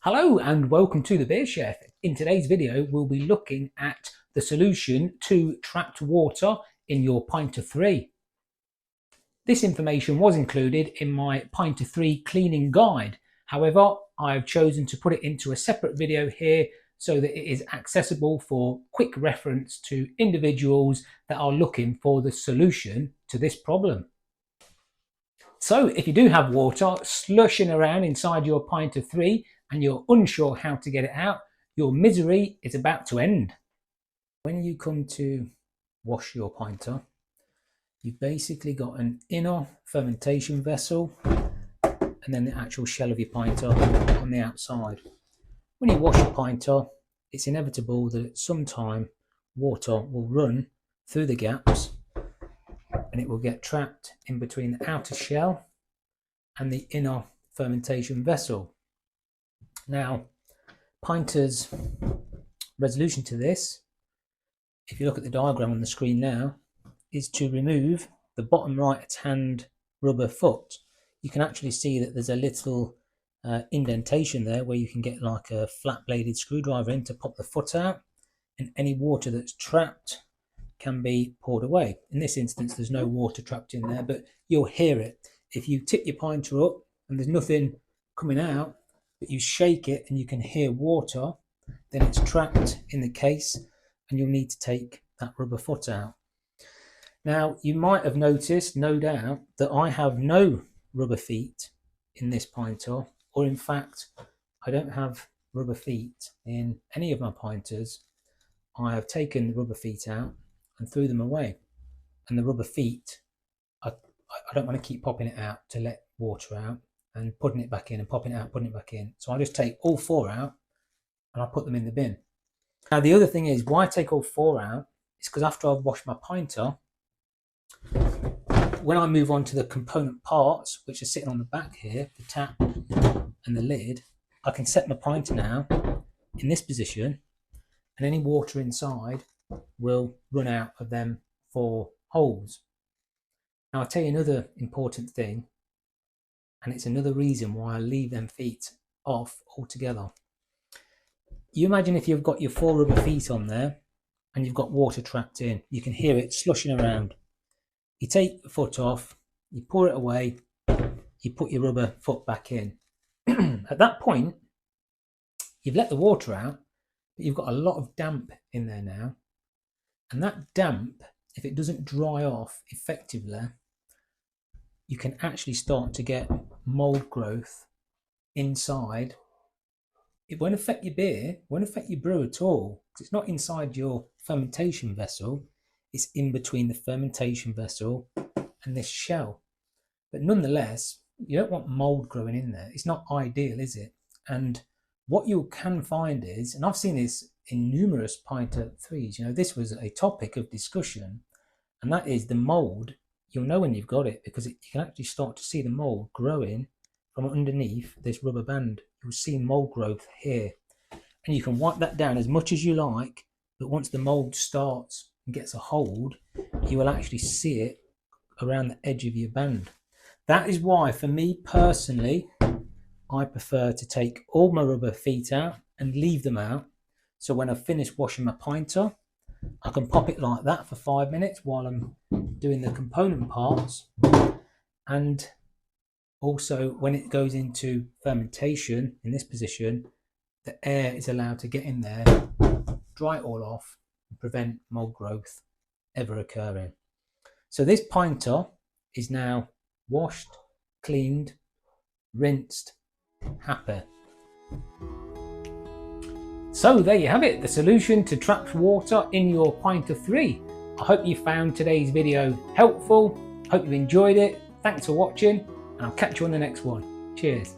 Hello and welcome to the Beer Chef. In today's video we'll be looking at the solution to trapped water in your Pinter 3. This information was included in my Pinter 3 cleaning guide. However, I've chosen to put it into a separate video here so that it is accessible for quick reference to individuals that are looking for the solution to this problem. So if you do have water slushing around inside your Pinter 3 and you're unsure how to get it out, your misery is about to end. When you come to wash your Pinter, you've basically got an inner fermentation vessel and then the actual shell of your Pinter on the outside. When you wash your Pinter, it's inevitable that at some time water will run through the gaps and it will get trapped in between the outer shell and the inner fermentation vessel. Now, Pinter's resolution to this, if you look at the diagram on the screen now, is to remove the bottom right hand rubber foot. You can actually see that there's a little indentation there where you can get like a flat bladed screwdriver in to pop the foot out, and any water that's trapped can be poured away. In this instance there's no water trapped in there, but you'll hear it. If you tip your Pinter up and there's nothing coming out, but you shake it and you can hear water, then it's trapped in the case and you'll need to take that rubber foot out. Now you might have noticed, no doubt, that I have no rubber feet in this Pinter, or in fact I don't have rubber feet in any of my Pinters. I have taken the rubber feet out and threw them away, and the rubber feet, I don't want to keep popping it out to let water out and putting it back in and popping it out, putting it back in. So I just take all four out and I put them in the bin. Now the other thing is, why I take all four out is because after I've washed my Pinter, when I move on to the component parts which are sitting on the back here, the tap and the lid, I can set my Pinter now in this position and any water inside will run out of them four holes. Now I'll tell you another important thing, and it's another reason why I leave them feet off altogether. You imagine if you've got your four rubber feet on there and you've got water trapped in, you can hear it slushing around. You take the foot off, you pour it away, you put your rubber foot back in. At that point, you've let the water out, but you've got a lot of damp in there now. And that damp, if it doesn't dry off effectively, you can actually start to get mold growth inside. It won't affect your beer, won't affect your brew at all, because it's not inside your fermentation vessel, it's in between the fermentation vessel and this shell. But nonetheless, you don't want mold growing in there. It's not ideal, is it? And what you can find is, and I've seen this in numerous Pinter 3s, you know, this was a topic of discussion, and that is the mold. You'll know when you've got it because you can actually start to see the mold growing from underneath this rubber band. You'll see mold growth here, and you can wipe that down as much as you like, but once the mold starts and gets a hold, you will actually see it around the edge of your band. That is why, for me personally, I prefer to take all my rubber feet out and leave them out. So when I've finished washing my Pinter, I can pop it like that for 5 minutes while I'm doing the component parts. And also when it goes into fermentation in this position, the air is allowed to get in there, dry it all off, and prevent mold growth ever occurring. So this Pinter is now washed, cleaned, rinsed, happy. So there you have it, the solution to trapped water in your Pinter 3. I hope you found today's video helpful. Hope you enjoyed it. Thanks for watching, and I'll catch you on the next one. Cheers.